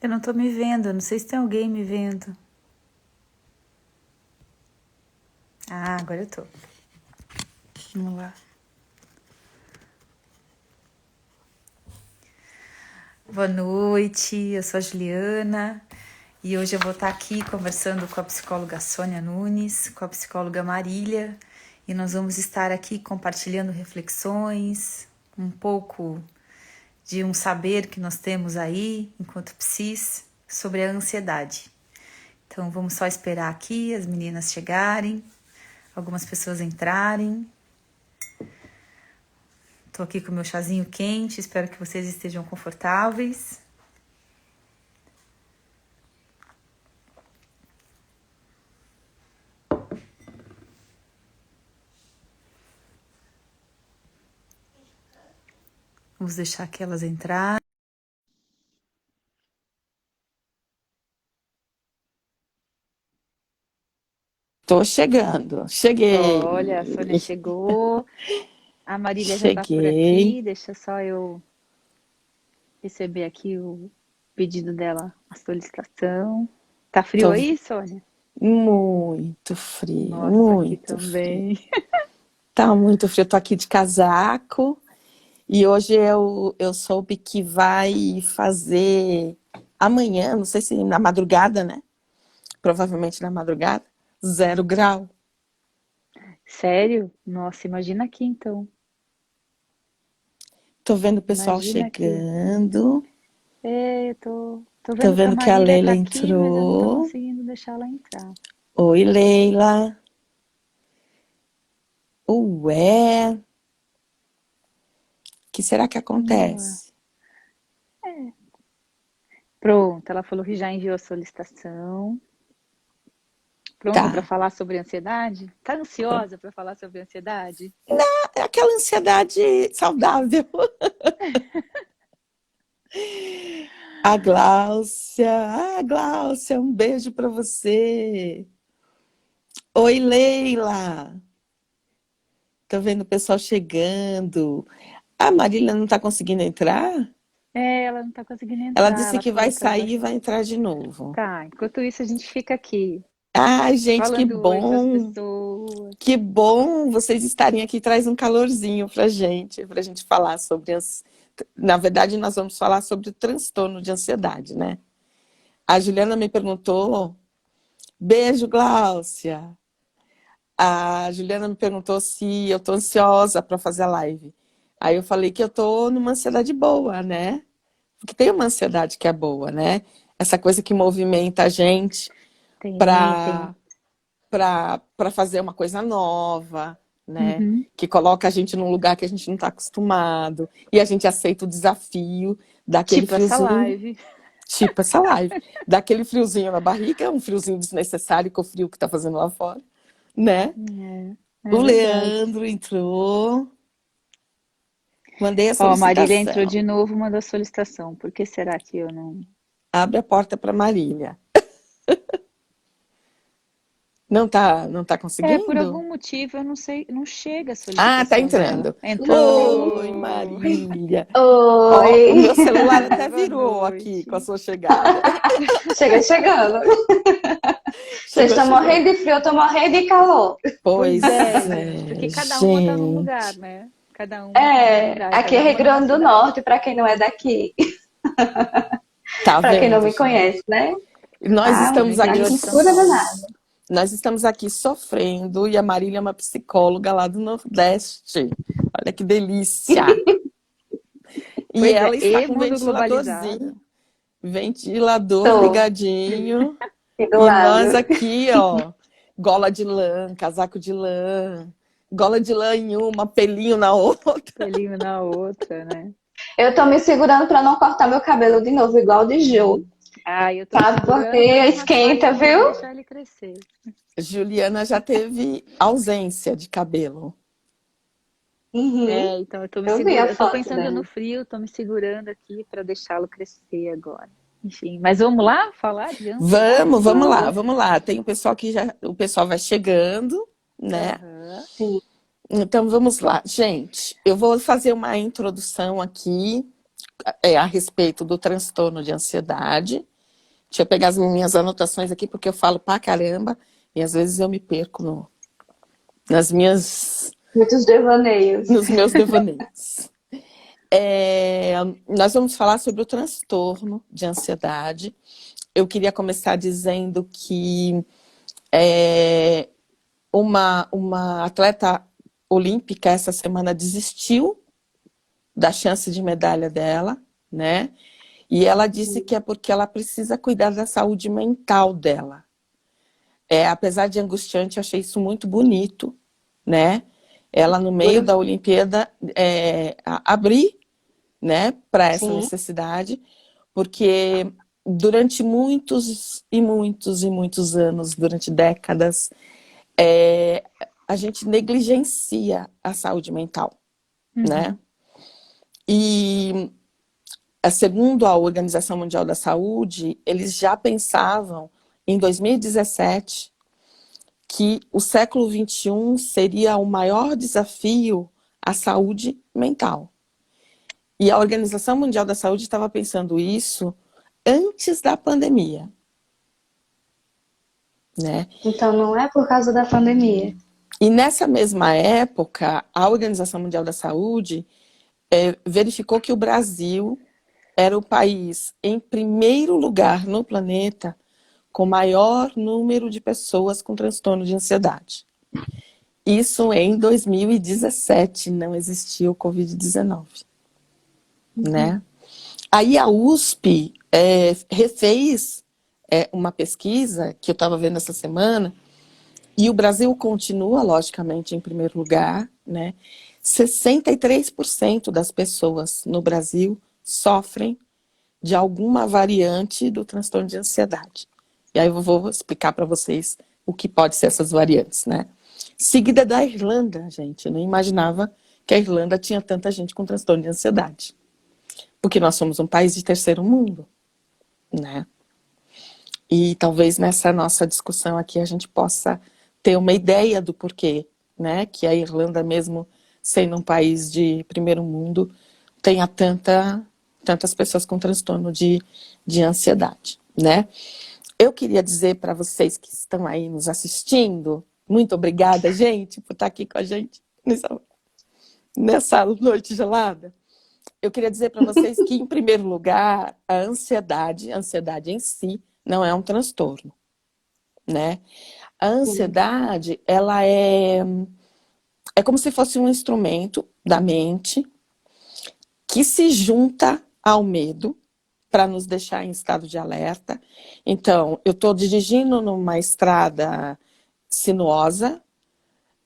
Eu não tô me vendo, não sei se tem alguém me vendo. Ah, agora eu tô. Vamos lá. Boa noite, eu sou a Juliana e hoje eu vou estar aqui conversando com a psicóloga Sônia Nunes, com a psicóloga Marília, e nós vamos estar aqui compartilhando reflexões, um pouco de um saber que nós temos aí, enquanto psis, sobre a ansiedade. Então vamos só esperar aqui as meninas chegarem, algumas pessoas entrarem. Tô aqui com meu chazinho quente, espero que vocês estejam confortáveis. Vamos deixar que elas entrarem. Tô chegando, cheguei. Olha, a Sônia chegou, a Marília já tá por Cheguei. aqui, deixa só eu receber aqui o pedido dela, a solicitação. Tá frio Tô aí, Sônia? muito frio, Nossa, aqui muito frio. também. Tá muito frio, tô aqui de casaco e hoje eu soube que vai fazer amanhã, não sei se na madrugada, né? Provavelmente na madrugada, 0 grau. Sério? Nossa, imagina aqui então. Tô vendo o pessoal Imagina aqui. chegando, É, tô tô vendo que a vendo que a Marília tá Leila aqui, mas eu não tô entrou. conseguindo deixar ela entrar. Oi, Leila. Ué, o que será que Vamos lá. acontece? Pronto, ela falou que já enviou a solicitação. Pronta para Tá. falar sobre ansiedade? Tá ansiosa para falar sobre ansiedade? É aquela ansiedade saudável. Gláucia, um beijo para você. Oi, Leila. Tô vendo o pessoal chegando. A Marília não tá conseguindo entrar? É, ela não tá conseguindo Ela entrar. disse Ela que vai falou que ela vai. sair e vai entrar de novo. Tá, enquanto isso a gente fica aqui Ai, gente, que falando oi para as bom. pessoas. Que bom vocês estarem aqui. Traz um calorzinho pra gente falar sobre Na verdade, nós vamos falar sobre o transtorno de ansiedade, né? A Juliana me perguntou. Beijo, Gláucia. A Juliana me perguntou se eu tô ansiosa para fazer a live. Aí eu falei que eu tô numa ansiedade boa, né? Porque tem uma ansiedade que é boa, né? Essa coisa que movimenta a gente Tem. para para fazer uma coisa nova, né? Uhum. Que coloca a gente num lugar que a gente não está acostumado e a gente aceita o desafio daquele Tipo essa friozinho, live. tipo essa live, daquele friozinho na barriga, um friozinho desnecessário com o frio que está fazendo lá fora, né? É O verdade. Leandro entrou. Mandei a Ó, a Marília entrou solicitação. de novo, mandou a solicitação. Por que será que eu não. Abre a porta para Marília. Não tá É, por conseguindo? algum motivo, eu não sei, não chega a Ah, tá solicitação dela. entrando. Oi, Entrou! Marília. Ó, o Oi, meu celular até Boa virou aqui com a noite. sua chegada. chega chegando. Vocês Chegou estão morrendo chegando. de frio, eu tô morrendo de calor. Pois Pois é, gente, porque é, cada uma tá num lugar, gente. né? Cada uma tá num É, lugar, aqui é cada Rio uma numa Grande do cidade. Norte, para quem não é daqui, Tá para quem não vendo, me gente? conhece, né? Nós Ah, No estamos tá interior aqui, de São quentura Paulo. danada. nós estamos aqui sofrendo e a Marília é uma psicóloga lá do Nordeste. Olha que delícia. E Pois é, ela está e com um mundo globalizado. ventilador Tô, ligadinho. aqui do E nós lado. aqui, ó, gola de lã, casaco de lã, gola de lã em uma, pelinho na outra. Pelinho na outra, né? Eu tô me segurando para não cortar meu cabelo de novo, igual de Ju, Ah, eu tô me sabe? Porque segurando pra não raspar esquenta, ele, nem viu? deixar ele crescer. Juliana já teve ausência de cabelo. Uhum, É, então eu tô me eu vi a segurando, eu tô foto pensando no dela. frio, tô me segurando aqui pra deixá-lo crescer agora. Enfim, mas vamos lá falar de ansiedade? Vamos lá, Vamos, vamos lá. Tem o pessoal que já, o pessoal vai chegando, né? Aham. sim. Então vamos lá, gente. Eu vou fazer uma introdução aqui a respeito do transtorno de ansiedade. Deixa eu pegar as minhas anotações aqui, porque eu falo pra caramba e às vezes eu me perco nas minhas, Muitos devaneios. nos meus devaneios. Nós vamos falar sobre o transtorno de ansiedade. Eu queria começar dizendo que uma atleta olímpica essa semana desistiu da chance de medalha dela, né? E ela disse que é porque ela precisa cuidar da saúde mental dela. Apesar de angustiante, eu achei isso muito bonito, né? Ela, no meio da Olimpíada, abrir, né, para essa Sim. necessidade, porque durante muitos e muitos e muitos anos, durante décadas, a gente negligencia a saúde mental, né? E, segundo a Organização Mundial da Saúde, eles já pensavam, em 2017, que o século XXI seria o maior desafio à saúde mental. E a Organização Mundial da Saúde estava pensando isso antes da pandemia, né? Então não é por causa da pandemia. E nessa mesma época, a Organização Mundial da Saúde verificou que o Brasil era o país em primeiro lugar no planeta com maior número de pessoas com transtorno de ansiedade. Isso em 2017, não existia o Covid-19, né? Aí a USP refez uma pesquisa que eu estava vendo essa semana, e o Brasil continua, logicamente, em primeiro lugar, né? 63% das pessoas no Brasil sofrem de alguma variante do transtorno de ansiedade. E aí eu vou explicar para vocês o que pode ser essas variantes, né? Seguida da Irlanda, gente. Eu não imaginava que a Irlanda tinha tanta gente com transtorno de ansiedade. Porque nós somos um país de terceiro mundo, né? E talvez nessa nossa discussão aqui a gente possa ter uma ideia do porquê, né? Que a Irlanda, mesmo sendo um país de primeiro mundo, tenha tantas pessoas com transtorno de ansiedade, né? Eu queria dizer para vocês que estão aí nos assistindo, muito obrigada, gente, por estar aqui com a gente nessa noite gelada. Eu queria dizer para vocês que, em primeiro lugar, a ansiedade em si, não é um transtorno, né? A ansiedade, ela é como se fosse um instrumento da mente que se junta ao medo para nos deixar em estado de alerta. Então, eu estou dirigindo numa estrada sinuosa,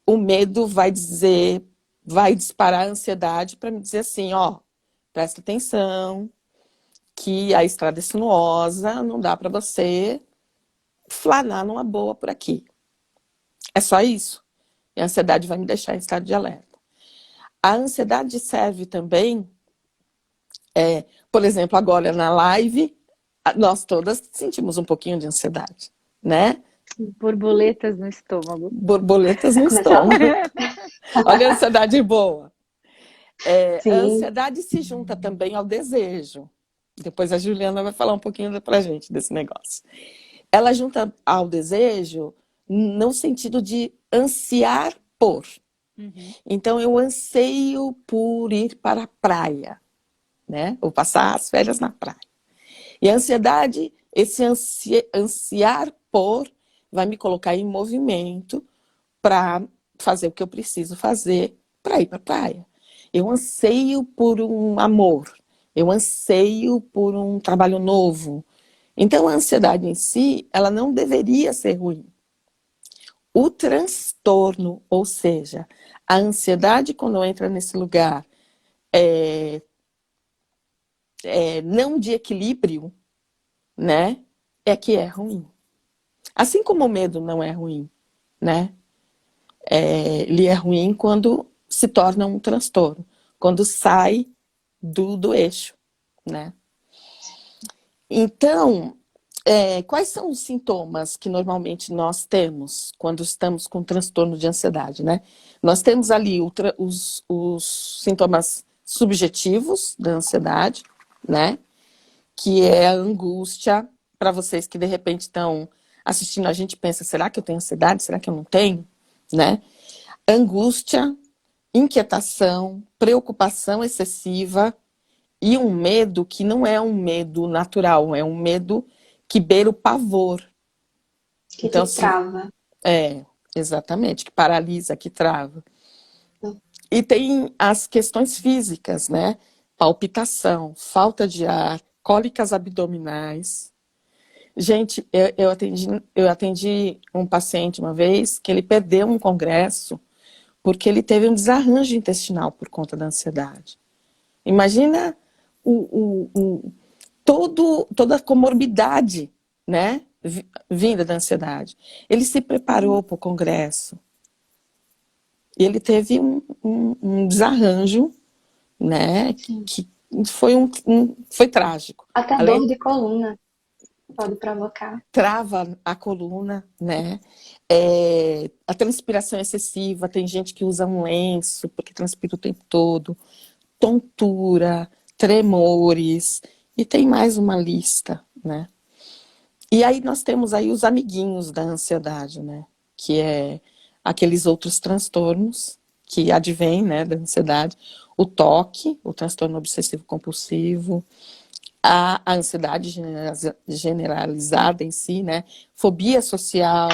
o medo vai disparar a ansiedade para me dizer assim, ó, presta atenção, que a estrada é sinuosa, não dá para você flanar numa boa por aqui. É só isso. E a ansiedade vai me deixar em estado de alerta. A ansiedade serve também, por exemplo, agora na live, nós todas sentimos um pouquinho de ansiedade, né? Borboletas no estômago. Borboletas no estômago. Olha a ansiedade boa. A ansiedade se junta também ao desejo. Depois a Juliana vai falar um pouquinho pra gente desse negócio. Ela junta ao desejo no sentido de ansiar por. Então, eu anseio por ir para a praia, né? Ou passar as férias na praia. E a ansiedade, esse ansiar por, vai me colocar em movimento para fazer o que eu preciso fazer para ir para a praia. Eu anseio por um amor, eu anseio por um trabalho novo. Então, a ansiedade em si, ela não deveria ser ruim. O transtorno, ou seja, a ansiedade quando entra nesse lugar não de equilíbrio, né, é que é ruim. Assim como o medo não é ruim, né? Ele é ruim quando se torna um transtorno, quando sai do eixo, né? Então, quais são os sintomas que normalmente nós temos quando estamos com transtorno de ansiedade, né? Nós temos ali os sintomas subjetivos da ansiedade, né? Que é a angústia, para vocês que de repente estão assistindo a gente e pensam, será que eu tenho ansiedade? Será que eu não tenho? Né? Angústia, inquietação, preocupação excessiva e um medo que não é um medo natural, é um medo que beira o pavor. Que Então, te trava. exatamente, que paralisa, que trava. E tem as questões físicas, né? Palpitação, falta de ar, cólicas abdominais. Gente, eu atendi um paciente uma vez que ele perdeu um congresso porque ele teve um desarranjo intestinal por conta da ansiedade. Imagina toda a comorbidade, né, vinda da ansiedade. Ele se preparou para o congresso e ele teve um desarranjo, né, que foi trágico. Até dor de coluna pode provocar. Trava a coluna, né? A transpiração excessiva, tem gente que usa um lenço porque transpira o tempo todo, tontura, tremores, e tem mais uma lista, né? E aí nós temos aí os amiguinhos da ansiedade, né? Que é aqueles outros transtornos que advêm, né, da ansiedade, o TOC, o transtorno obsessivo compulsivo, a ansiedade generalizada em si, né? Fobia social,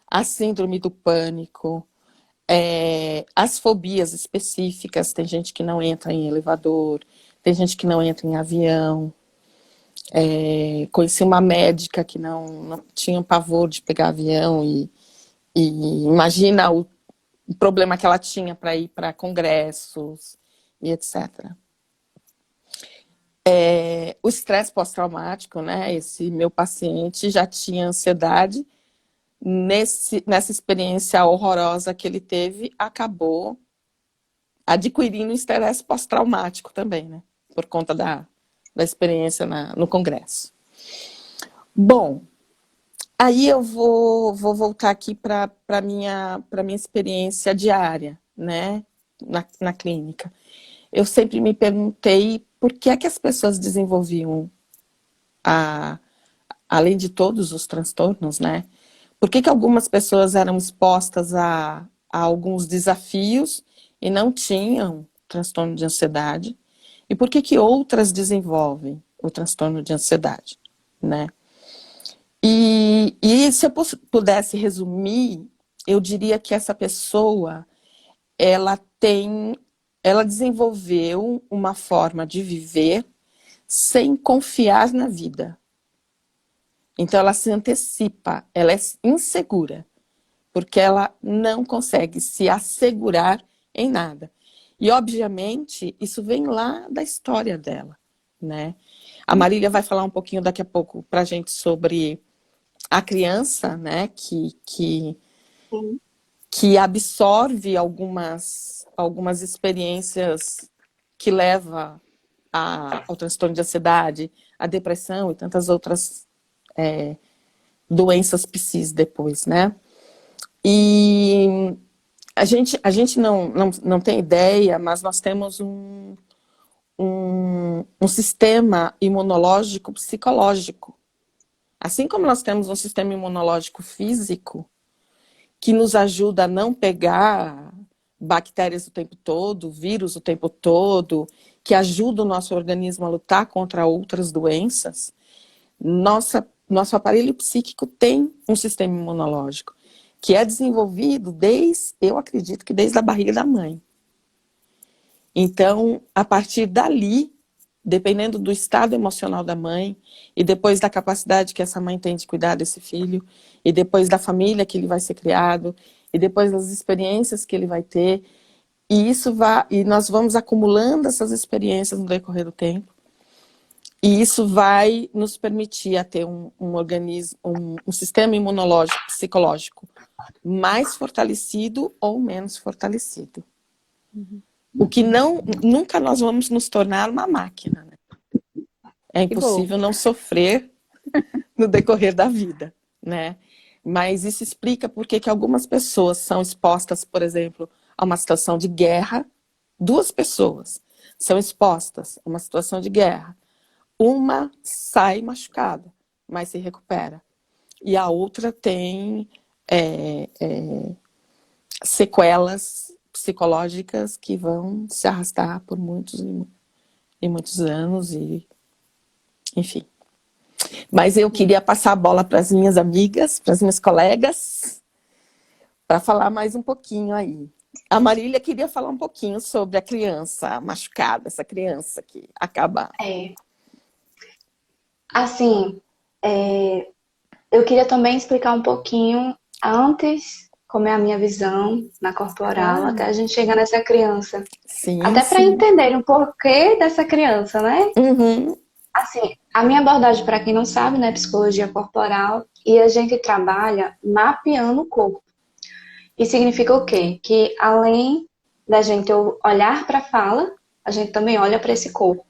a síndrome do pânico, as fobias específicas, tem gente que não entra em elevador, tem gente que não entra em avião. Conheci uma médica que não tinha um pavor de pegar avião e imagina o problema que ela tinha para ir para congressos e etc. O estresse pós-traumático, né? Esse meu paciente já tinha ansiedade, nessa experiência horrorosa que ele teve, acabou adquirindo estresse pós-traumático também, né? Por conta da experiência no congresso. Bom, aí eu vou voltar aqui para a minha experiência diária, né? Na clínica. Eu sempre me perguntei por que é que as pessoas desenvolviam, além de todos os transtornos, né? Por que algumas pessoas eram expostas a alguns desafios e não tinham transtorno de ansiedade? E por que outras desenvolvem o transtorno de ansiedade, né? E se eu pudesse resumir, eu diria que essa pessoa, ela desenvolveu uma forma de viver sem confiar na vida. Então ela se antecipa, ela é insegura, porque ela não consegue se assegurar em nada. E, obviamente, isso vem lá da história dela, né? A Marília vai falar um pouquinho daqui a pouco para a gente sobre a criança, né, que absorve algumas experiências que levam ao transtorno de ansiedade, à depressão e tantas outras doenças psis depois, né? E a gente não tem ideia, mas nós temos um sistema imunológico psicológico. Assim como nós temos um sistema imunológico físico, que nos ajuda a não pegar bactérias o tempo todo, vírus o tempo todo, que ajuda o nosso organismo a lutar contra outras doenças, nosso aparelho psíquico tem um sistema imunológico, que é desenvolvido eu acredito que desde a barriga da mãe. Então, a partir dali, dependendo do estado emocional da mãe, e depois da capacidade que essa mãe tem de cuidar desse filho, e depois da família que ele vai ser criado, e depois das experiências que ele vai ter, e nós vamos acumulando essas experiências no decorrer do tempo, e isso vai nos permitir a ter um organismo, um sistema imunológico, psicológico mais fortalecido ou menos fortalecido. O que nunca nós vamos nos tornar uma máquina, né? É impossível não sofrer no decorrer da vida, né? Mas isso explica por que algumas pessoas são expostas, por exemplo, a uma situação de guerra. 2 pessoas são expostas a uma situação de guerra. Uma sai machucada, mas se recupera. E a outra tem sequelas psicológicas que vão se arrastar por muitos e muitos anos, e enfim. Mas eu queria passar a bola para as minhas amigas, para as minhas colegas, para falar mais um pouquinho aí. A Marília queria falar um pouquinho sobre a criança machucada, essa criança que acaba... Assim, eu queria também explicar um pouquinho antes como é a minha visão na corporal, até a gente chegar nessa criança. Sim, Até para sim. entender o porquê dessa criança, né? Uhum. Assim, a minha abordagem, para quem não sabe, né, é psicologia corporal, e a gente trabalha mapeando o corpo. Isso significa o quê? Que além da gente olhar para a fala, a gente também olha para esse corpo.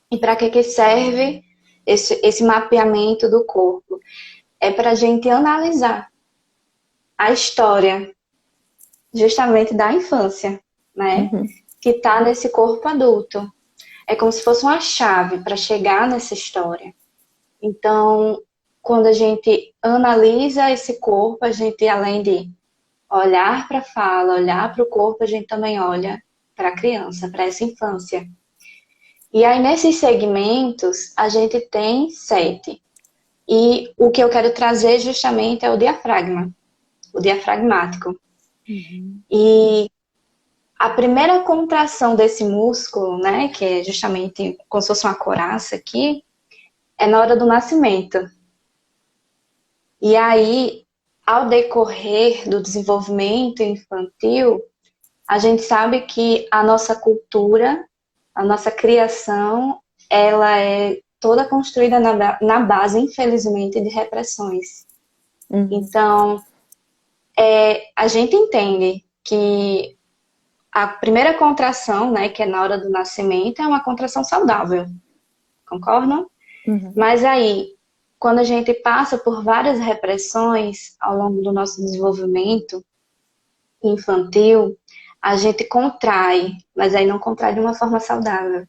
E para que serve esse mapeamento do corpo? É para a gente analisar a história justamente da infância, né? Uhum. Que está nesse corpo adulto. É como se fosse uma chave para chegar nessa história. Então, quando a gente analisa esse corpo, a gente, além de olhar para a fala, olhar para o corpo, a gente também olha para a criança, para essa infância. E aí, nesses segmentos, a gente tem 7. E o que eu quero trazer justamente é o diafragma, o diafragmático. Uhum. E a primeira contração desse músculo, né, que é justamente como se fosse uma coraça aqui, é na hora do nascimento. E aí, ao decorrer do desenvolvimento infantil, a gente sabe que a nossa cultura, a nossa criação, ela é toda construída na base, infelizmente, de repressões. Uhum. Então, a gente entende que a primeira contração, né, que é na hora do nascimento, é uma contração saudável. Concordam? Uhum. Mas aí, quando a gente passa por várias repressões ao longo do nosso desenvolvimento infantil, a gente contrai, mas aí não contrai de uma forma saudável.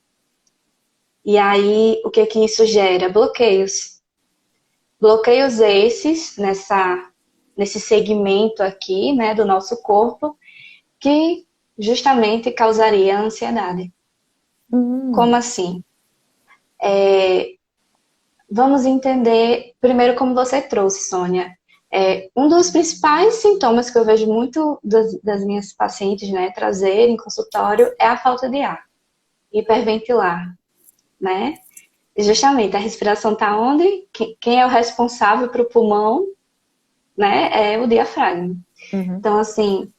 E aí, o que que isso gera? Bloqueios. Bloqueios esses, nesse segmento aqui, né, do nosso corpo, que justamente causaria ansiedade. Como assim? Vamos entender primeiro como você trouxe, Sônia. Um dos principais sintomas que eu vejo muito das minhas pacientes, né, trazer em consultório é a falta de ar, hiperventilar, né? E justamente a respiração está onde? Quem é o responsável para o pulmão, né? É o diafragma. Uhum. Então, assim,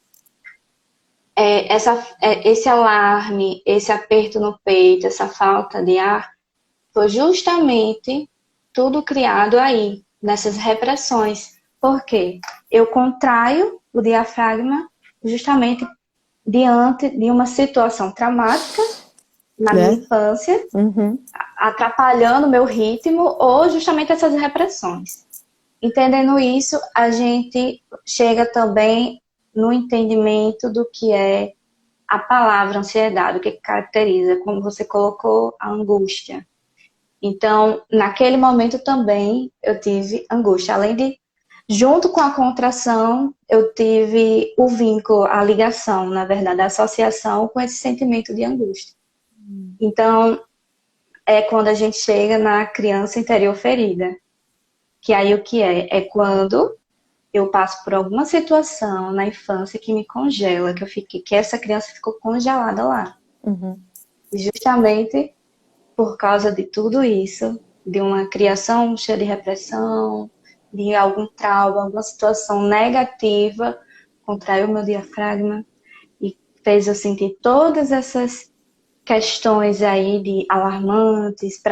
esse alarme, esse aperto no peito, essa falta de ar, foi justamente tudo criado aí, nessas repressões. Por quê? Eu contraio o diafragma justamente diante de uma situação traumática na minha infância, Uhum. atrapalhando o meu ritmo, ou justamente essas repressões. Entendendo isso, a gente chega também no entendimento do que é a palavra ansiedade, o que caracteriza, como você colocou, a angústia. Então, naquele momento também eu tive angústia. Além de, junto com a contração, eu tive o vínculo, a ligação, na verdade, a associação com esse sentimento de angústia. Então, é quando a gente chega na criança interior ferida. Que aí o que é? É quando eu passo por alguma situação na infância que me congela, que essa criança ficou congelada lá. Uhum. E justamente por causa de tudo isso, de uma criação cheia de repressão, de algum trauma, alguma situação negativa, contraiu meu diafragma e fez eu sentir todas essas questões aí de alarmantes,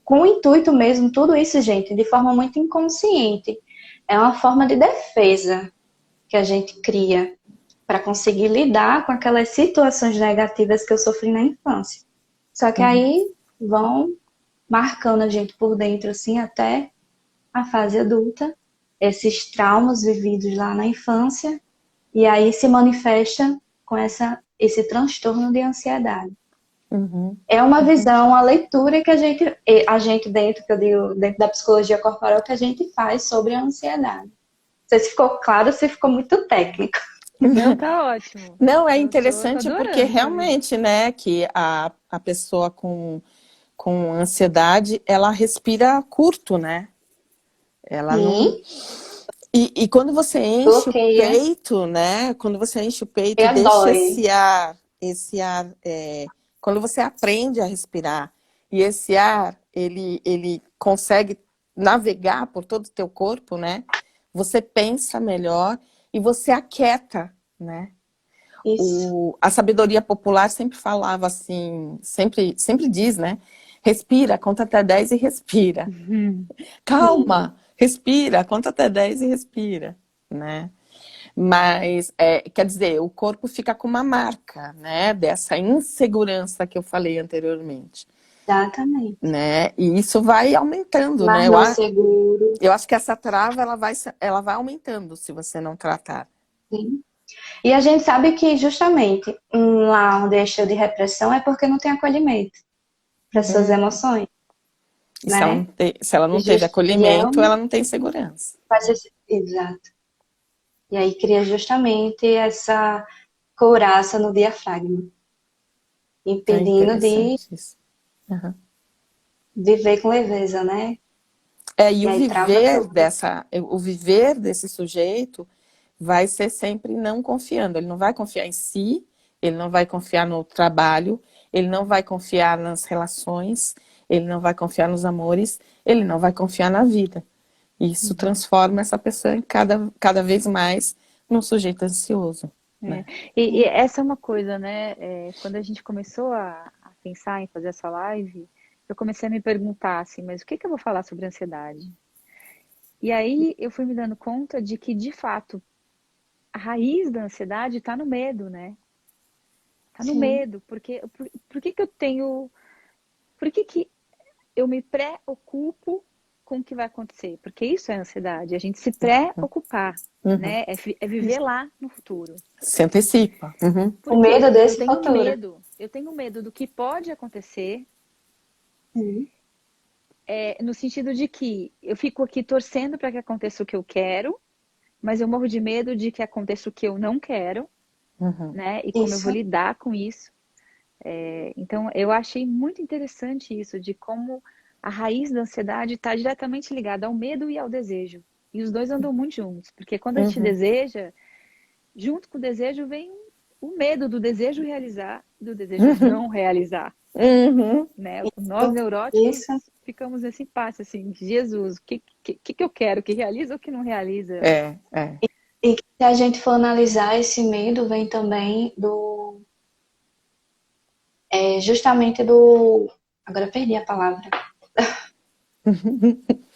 com o intuito mesmo, tudo isso, gente, de forma muito inconsciente. É uma forma de defesa que a gente cria para conseguir lidar com aquelas situações negativas que eu sofri na infância. Só que aí vão marcando a gente por dentro, assim, até a fase adulta, esses traumas vividos lá na infância, e aí se manifesta com esse transtorno de ansiedade. Uhum. É uma visão, uma leitura que a gente dentro, que eu digo, dentro da psicologia corporal, que a gente faz sobre a ansiedade. Não sei se ficou claro, se ficou muito técnico. Não, tá ótimo. Não, é Tô interessante porque adorando essa visão. realmente, né, que a pessoa com ansiedade, ela respira curto, né? Ela não. Sim, E quando você enche o bloqueia, peito, né? Quando você enche o peito e e deixa dói. esse ar, quando você aprende a respirar e esse ar, ele consegue navegar por todo o teu corpo, né? Você pensa melhor e você aquieta, né? Isso. A sabedoria popular sempre falava assim, sempre diz, né? Respira, conta até 10 e respira. Uhum. Sim, Calma, respira, conta até 10 e respira, né? Mas, quer dizer, o corpo fica com uma marca, né? Dessa insegurança que eu falei anteriormente, exatamente. né? E isso vai aumentando, Mas né? não seguro. Eu acho que essa trava, ela vai aumentando se você não tratar. Sim. E a gente sabe que justamente lá onde é cheio de repressão é porque não tem acolhimento para suas Hum. emoções, E né? se ela E, não teve e é acolhimento, ela não tem segurança. exato. E aí cria justamente essa couraça no diafragma, É impedindo de interessante isso. Uhum. viver com leveza, né? E E aí trava tudo. o viver desse sujeito vai ser sempre não confiando. Ele não vai confiar em si, ele não vai confiar no trabalho, ele não vai confiar nas relações, ele não vai confiar nos amores, ele não vai confiar na vida. Isso transforma essa pessoa em cada vez mais num sujeito ansioso, É. né? E essa é uma coisa, né? Quando a gente começou a pensar em fazer essa live, eu comecei a me perguntar assim, mas o que que eu vou falar sobre ansiedade? E aí eu fui me dando conta de que, de fato, a raiz da ansiedade está no medo, né? Está no Sim, medo, porque por que que eu tenho, por que que eu me preocupo com o que vai acontecer? Porque isso é ansiedade, a gente se preocupar, Uhum. né? É viver lá no futuro. Se antecipa. Uhum. o Por medo quê? desse futuro. Eu tenho medo do que pode acontecer, Sim. no sentido de que eu fico aqui torcendo para que aconteça o que eu quero, mas eu morro de medo de que aconteça o que eu não quero, Uhum. né? E como eu vou Isso. lidar com isso. Então, eu achei muito interessante isso, de como a raiz da ansiedade está diretamente ligada ao medo e ao desejo. E os dois andam muito juntos, porque quando a gente Uhum. deseja, junto com o desejo vem o medo do desejo realizar, do desejo Uhum. não realizar, Uhum. né? Nós Isso. neuróticos Isso. ficamos nesse impasse, assim, Jesus, o que eu quero? Que realiza ou que não realiza? É. E que se a gente for analisar, esse medo vem também justamente do. Agora eu perdi a palavra.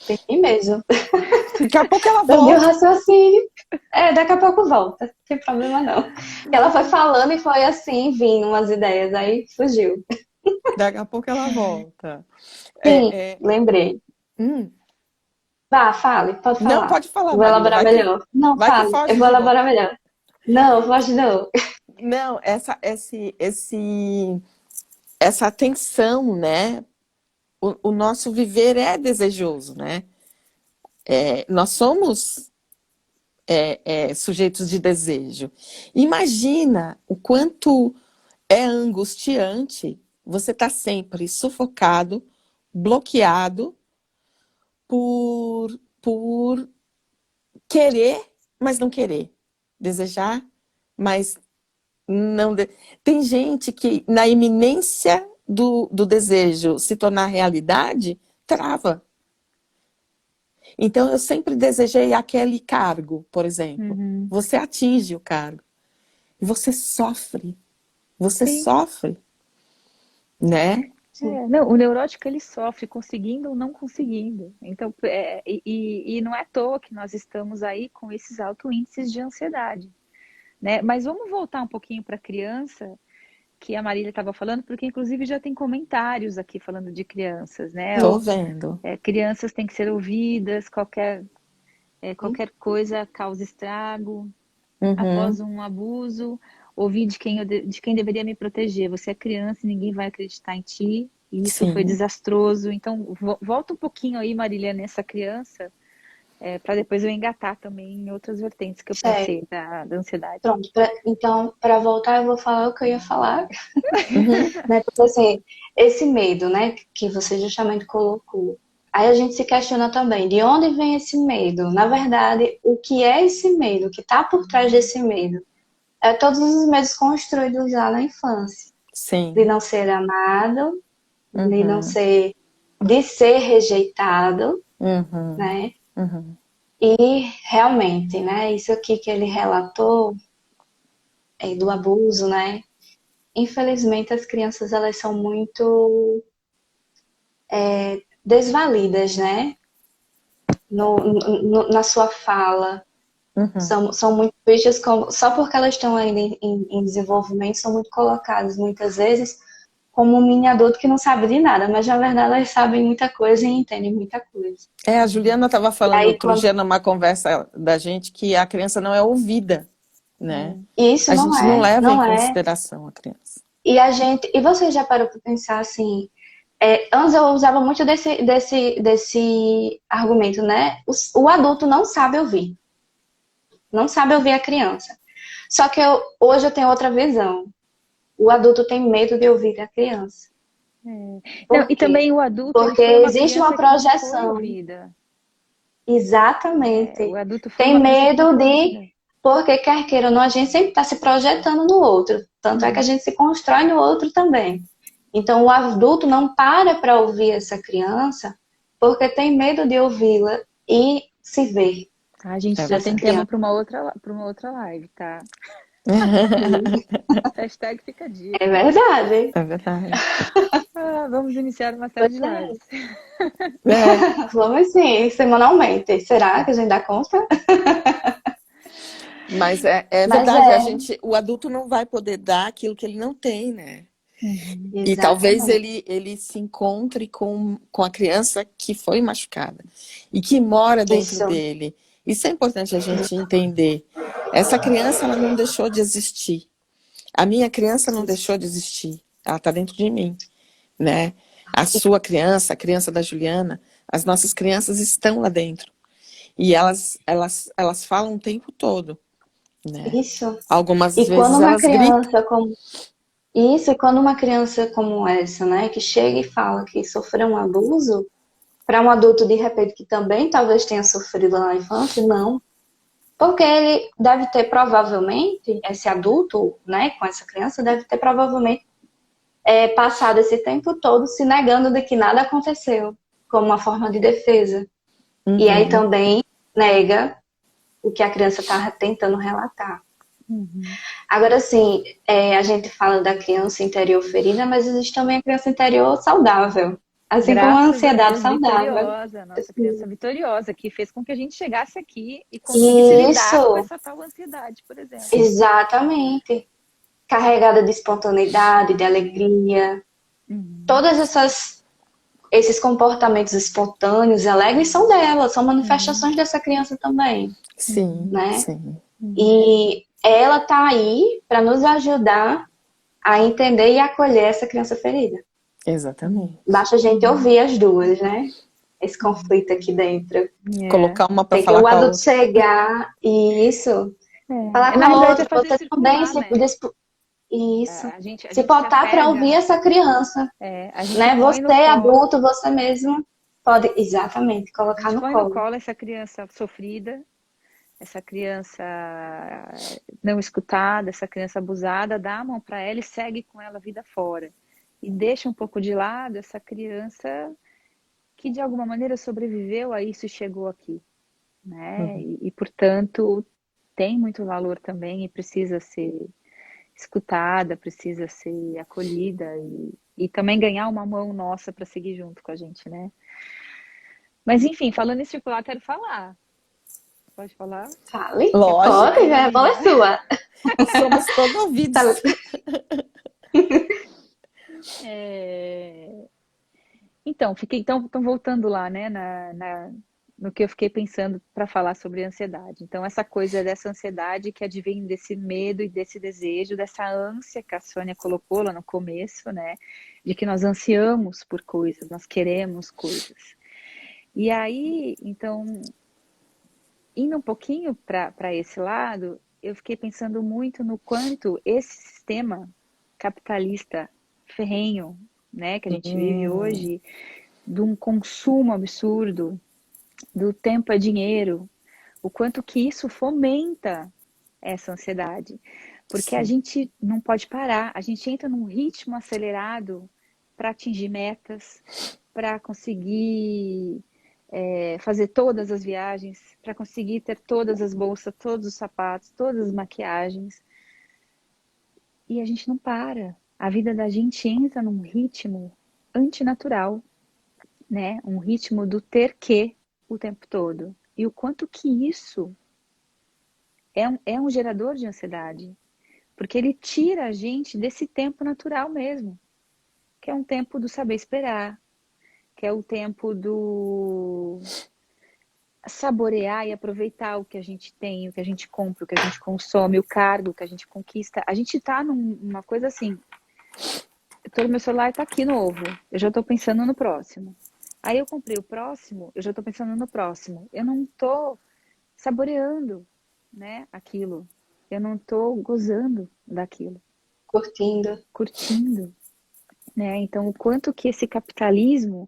Perdi mesmo. Daqui a pouco ela Perdi o volta. raciocínio. Daqui a pouco volta. Não tem problema não. Ela foi falando e foi assim, vindo umas ideias, aí fugiu. Daqui a pouco ela volta. Sim, É, é, lembrei. hum. Vá, fale, pode Não, falar. pode falar, Eu vou Marília. elaborar melhor. Não, Vai que fale, eu foge vou de novo. elaborar melhor. Não, foge não. Não, essa atenção, né? O nosso viver é desejoso, né? Nós somos sujeitos de desejo. Imagina o quanto é angustiante você estar sempre sufocado, bloqueado por querer, mas não querer. Desejar, mas não. Tem gente que, na iminência do desejo se tornar realidade, trava. Então, eu sempre desejei aquele cargo, por exemplo. Uhum. Você atinge o cargo. E você sofre. Você Sim. sofre, né? Não, o neurótico ele sofre conseguindo ou não conseguindo. Então, e não é à toa que nós estamos aí com esses altos índices de ansiedade, né? Mas vamos voltar um pouquinho para a criança, que a Marília estava falando, porque inclusive já tem comentários aqui falando de crianças, né? Tô vendo. Crianças têm que ser ouvidas, qualquer coisa causa estrago Uhum. após um abuso. ouvi de quem deveria me proteger. Você é criança e ninguém vai acreditar em ti. E isso foi Sim, desastroso. Então, volta um pouquinho aí, Marília, nessa criança, para depois eu engatar também em outras vertentes que eu Certo. pensei da ansiedade. Pronto, então, para voltar, eu vou falar o que eu ia falar, uhum, né? Porque, assim, esse medo, né, que você justamente colocou, aí a gente se questiona também, de onde vem esse medo? Na verdade, o que é esse medo? O que está por trás desse medo? É todos os medos construídos lá na infância, de sim, não ser amado, de não uhum, ser, de ser rejeitado, uhum, né? uhum. E realmente, né, isso aqui que ele relatou do abuso, né? Infelizmente as crianças elas são muito desvalidas, né? Na sua fala, Uhum. são muito vistas como só porque elas estão ainda em desenvolvimento, são muito colocadas muitas vezes como um mini adulto que não sabe de nada, mas na verdade elas sabem muita coisa e entendem muita coisa. A Juliana estava E falando aí outro quando dia numa conversa da gente que a criança não é ouvida, né? e isso A gente não leva em não é. consideração a criança. E você já parou para pensar assim? Antes eu usava muito desse argumento, né? O adulto não sabe ouvir, não sabe ouvir a criança. Só que hoje eu tenho outra visão. O adulto tem medo de ouvir a criança. Não, Por e quê? também o adulto, ele Porque foi uma existe uma criança que não foi projeção. ouvida. O Exatamente. adulto foi Tem uma criança que não medo foi de. ouvida. Porque quer queira ou não, a gente sempre está se projetando no outro. Tanto é que a gente se constrói no outro também. Então, o adulto não para ouvir essa criança porque tem medo de ouvi-la e se ver Tá, a gente É já tem nessa verdade. tema criança. para uma outra live, tá? Hashtag fica a É dica. verdade. É verdade. Vamos iniciar uma série de Pois é. lives. É, Vamos sim, semanalmente. Será que a gente dá conta? mas é Mas verdade, é, o adulto não vai poder dar aquilo que ele não tem, né? Uhum. E talvez exatamente. ele se encontre com a criança que foi machucada e que mora dentro Isso. dele. Isso é importante a gente entender. Essa criança, ela não deixou de existir. A minha criança não Isso. deixou de existir. Ela está dentro de mim, né? A sua criança, a criança da Juliana, as nossas crianças estão lá dentro. E elas falam o tempo todo, né? Isso. Algumas E quando vezes uma elas gritam. criança como isso, e quando uma criança como essa, né, que chega e fala que sofreu um abuso, para um adulto de repente que também talvez tenha sofrido lá na infância, não. Porque ele deve ter provavelmente, esse adulto, né, com essa criança, deve ter provavelmente passado esse tempo todo se negando de que nada aconteceu, como uma forma de defesa. E aí Uhum. também nega o que a criança está tentando relatar. Uhum. Agora, assim, a gente fala da criança interior ferida, mas existe também a criança interior saudável. Assim como a Graças a ansiedade Deus, saudável. vitoriosa, nossa criança vitoriosa, que fez com que a gente chegasse aqui e conseguisse lidar com Isso, essa tal ansiedade, por exemplo. Sim. exatamente. Carregada de espontaneidade, de alegria. Uhum. Todas esses comportamentos espontâneos e alegres são dela, são Uhum. manifestações dessa criança também, Sim, né? sim. Uhum. E ela tá aí para nos ajudar a entender e acolher essa criança ferida. Exatamente. Basta a gente ouvir as duas, né? Esse conflito aqui dentro. É, Colocar uma para Tem que falar o com a adulto outra. chegar e isso, falar com Na a realidade é outra, fazer você também circular, se né? isso, A se gente se botar para ouvir apega, essa criança, a gente né? põe Você no colo, adulto, você mesmo pode exatamente a colocar gente no põe no colo. colo essa criança sofrida, essa criança não escutada, essa criança abusada, dá a mão para ela e segue com ela a vida fora. E deixa um pouco de lado essa criança que de alguma maneira sobreviveu a isso e chegou aqui, né? Uhum. Portanto, tem muito valor também e precisa ser escutada, precisa ser acolhida e também ganhar uma mão nossa para seguir junto com a gente, né? Mas enfim, falando em circular, quero falar. Pode falar? Fale, Quer falar o pode, Lógico, quê, a bola é Marília? sua. somos todo Tá. ouvidos. É... Então, então voltando lá, né, no que eu fiquei pensando para falar sobre ansiedade. Então, essa coisa dessa ansiedade que advém desse medo e desse desejo, dessa ânsia que a Sônia colocou lá no começo, né? De que nós ansiamos por coisas, nós queremos coisas. E aí, então, indo um pouquinho para esse lado, eu fiquei pensando muito no quanto esse sistema capitalista ferrenho, né, que a gente vive hoje, de um consumo absurdo, do tempo é dinheiro, o quanto que isso fomenta essa ansiedade. Porque a Sim. gente não pode parar, a gente entra num ritmo acelerado para atingir metas, para conseguir fazer todas as viagens, para conseguir ter todas as bolsas, todos os sapatos, todas as maquiagens. E a gente não para. A vida da gente entra num ritmo antinatural, né? Um ritmo do ter que o tempo todo. E o quanto que isso é um gerador de ansiedade. Porque ele tira a gente desse tempo natural mesmo, que é um tempo do saber esperar, que é o tempo do saborear e aproveitar o que a gente tem, o que a gente compra, o que a gente consome, o cargo que a gente conquista. A gente tá numa coisa assim, todo meu celular tá aqui novo, eu já tô pensando no próximo. Aí eu comprei o próximo, eu já tô pensando no próximo. Eu não tô saboreando, né, aquilo. Eu não tô gozando daquilo, Curtindo. curtindo, né? Então, o quanto que esse capitalismo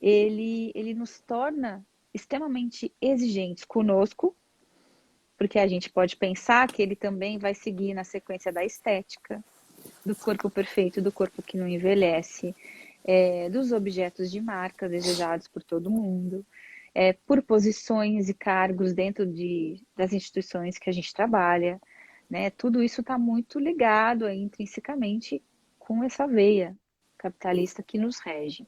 ele nos torna extremamente exigentes conosco, porque a gente pode pensar que ele também vai seguir na sequência da estética, do corpo perfeito, do corpo que não envelhece, dos objetos de marca desejados por todo mundo, por posições e cargos dentro das instituições que a gente trabalha, né? Tudo isso está muito ligado aí, intrinsecamente com essa veia capitalista que nos rege.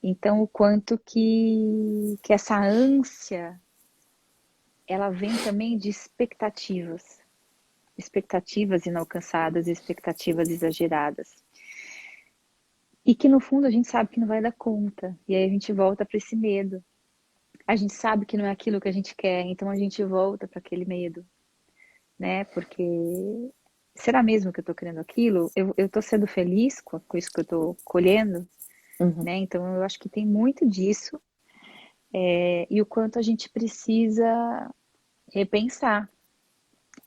Então, o quanto que essa ânsia, ela vem também de expectativas, expectativas inalcançadas, expectativas exageradas. E que no fundo a gente sabe que não vai dar conta. E aí a gente volta para esse medo. A gente sabe que não é aquilo que a gente quer, então a gente volta para aquele medo, né? Porque será mesmo que eu estou querendo aquilo? Eu estou sendo feliz com isso que eu estou colhendo, Uhum. né? Então eu acho que tem muito disso. E o quanto a gente precisa repensar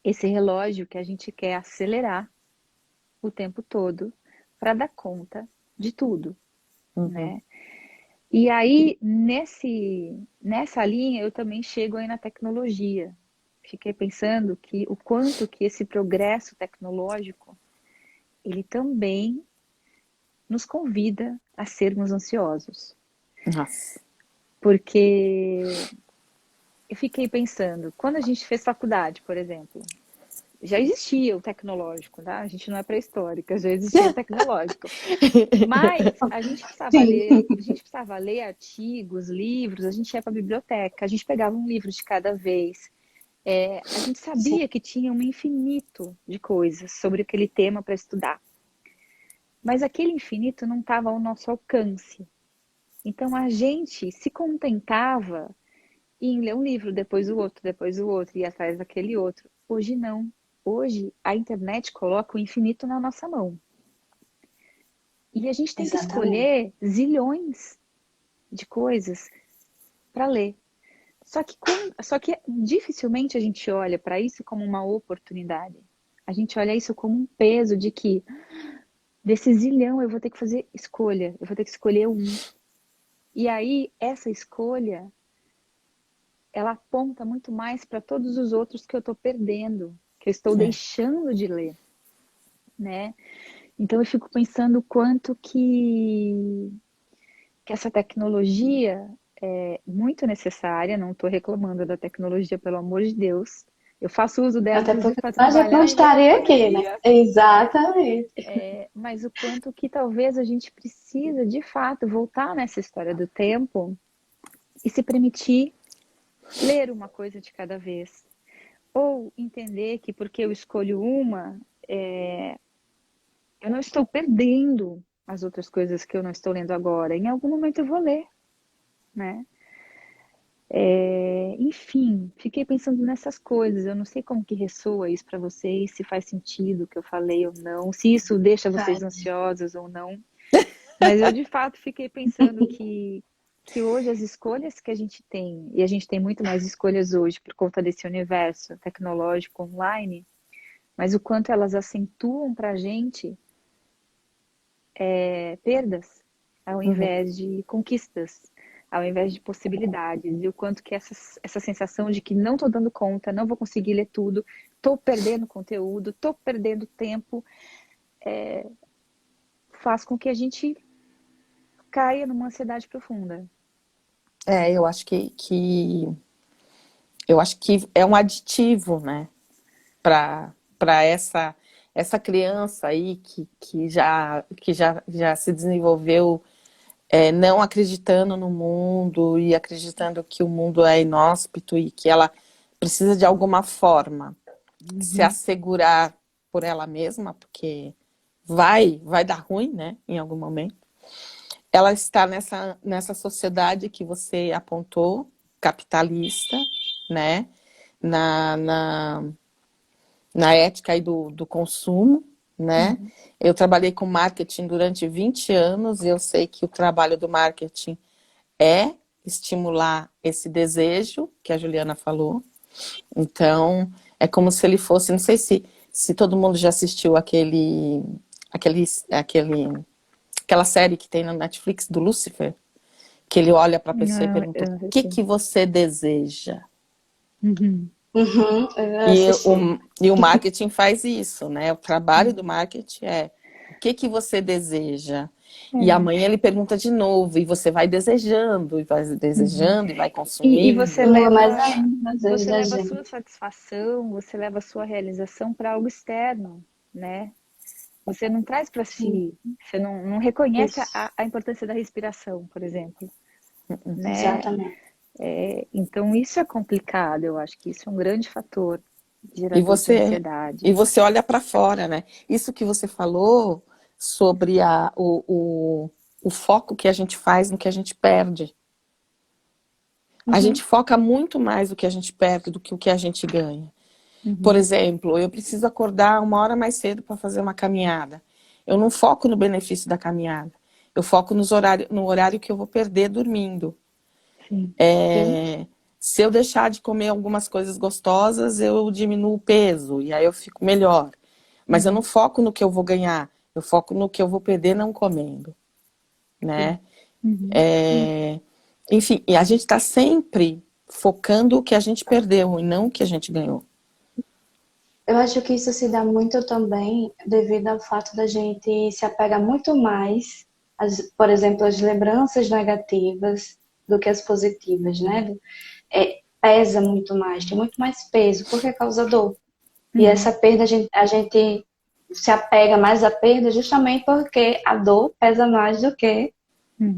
esse relógio que a gente quer acelerar o tempo todo para dar conta de tudo, Uhum. né? E aí, nessa linha, eu também chego aí na tecnologia. Fiquei pensando que o quanto que esse progresso tecnológico, ele também nos convida a sermos ansiosos. Nossa. Porque eu fiquei pensando, quando a gente fez faculdade, por exemplo, já existia o tecnológico, tá? A gente não é pré-histórica, já existia o tecnológico. Mas Sim, a gente precisava ler artigos, livros, a gente ia para a biblioteca, a gente pegava um livro de cada vez. A gente sim, sabia que tinha um infinito de coisas sobre aquele tema para estudar. Mas aquele infinito não estava ao nosso alcance. Então a gente se contentava em ler um livro, depois o outro, e ir atrás daquele outro. Hoje não. Hoje a internet coloca o infinito na nossa mão. E a gente tem que exatamente. escolher zilhões de coisas para ler. Só que dificilmente a gente olha para isso como uma oportunidade. A gente olha isso como um peso de que desse zilhão eu vou ter que fazer escolha, eu vou ter que escolher um. E aí essa escolha, ela aponta muito mais para todos os outros que eu estou perdendo, que eu estou É. deixando de ler, né? Então eu fico pensando o quanto que essa tecnologia é muito necessária, não estou reclamando da tecnologia, pelo amor de Deus. Eu faço uso dela, Até inclusive, porque para a gente não trabalhar em meio à estaria aqui, né? pandemia. Exatamente. Mas o quanto que talvez a gente precisa, de fato, voltar nessa história do tempo e se permitir ler uma coisa de cada vez. Ou entender que porque eu escolho uma, eu não estou perdendo as outras coisas que eu não estou lendo agora. Em algum momento eu vou ler, né? Enfim, fiquei pensando nessas coisas. Eu não sei como que ressoa isso para vocês, se faz sentido o que eu falei ou não, se isso deixa vocês Faz. ansiosos ou não. Mas eu de fato fiquei pensando que hoje as escolhas que a gente tem, e a gente tem muito mais escolhas hoje por conta desse universo tecnológico online, mas o quanto elas acentuam para a gente perdas, ao Uhum. invés de conquistas, ao invés de possibilidades, e o quanto que essa sensação de que não estou dando conta, não vou conseguir ler tudo, estou perdendo conteúdo, estou perdendo tempo, faz com que a gente caia numa ansiedade profunda. Eu acho eu acho que é um aditivo, né, para essa criança aí que já se desenvolveu não acreditando no mundo e acreditando que o mundo é inóspito e que ela precisa de alguma forma se assegurar por ela mesma, porque vai dar ruim, né, em algum momento. Ela está nessa sociedade que você apontou, capitalista, né, na ética aí do consumo, né? Eu trabalhei com marketing durante 20 anos e eu sei que o trabalho do marketing é estimular esse desejo que a Juliana falou. Então, é como se ele fosse, não sei se todo mundo já assistiu aquela série que tem na Netflix do Lucifer, que ele olha para a pessoa e Não, pergunta: eu não o sei. que você deseja? Uhum, eu E assisti. o marketing faz isso, né? O trabalho do marketing é: o que você deseja? E amanhã ele pergunta de novo, e você vai desejando, e vai E consumindo. você Estimula mais leva, ainda, às vezes, você a leva a sua gente. satisfação, você leva a sua realização para algo externo, né? Você não traz para Sim, si, você não reconhece isso, a importância da respiração, por exemplo, né? exatamente. Então isso é complicado, eu acho que isso é um grande fator E gerador de você, ansiedade. e você olha para fora, né? Isso que você falou sobre o foco que a gente faz no que a gente perde. A gente foca muito mais no que a gente perde do que o que a gente ganha. Por Uhum, exemplo, eu preciso acordar 1 hora mais cedo para fazer uma caminhada. Eu não foco no benefício da caminhada. Eu foco no horário que eu vou perder dormindo. sim, Sim, Se eu deixar de comer algumas coisas gostosas, eu diminuo o peso e aí eu fico melhor. Mas eu não foco no que eu vou ganhar. Eu foco no que eu vou perder não comendo, né? uhum, Enfim, e a gente está sempre focando o que a gente perdeu e não o que a gente ganhou. eu acho que isso se dá muito também devido ao fato da gente se apegar muito mais, por exemplo, às lembranças negativas do que as positivas, né? Pesa muito mais, tem muito mais peso, porque causa dor. E essa perda, a gente se apega mais à perda justamente porque a dor pesa mais do que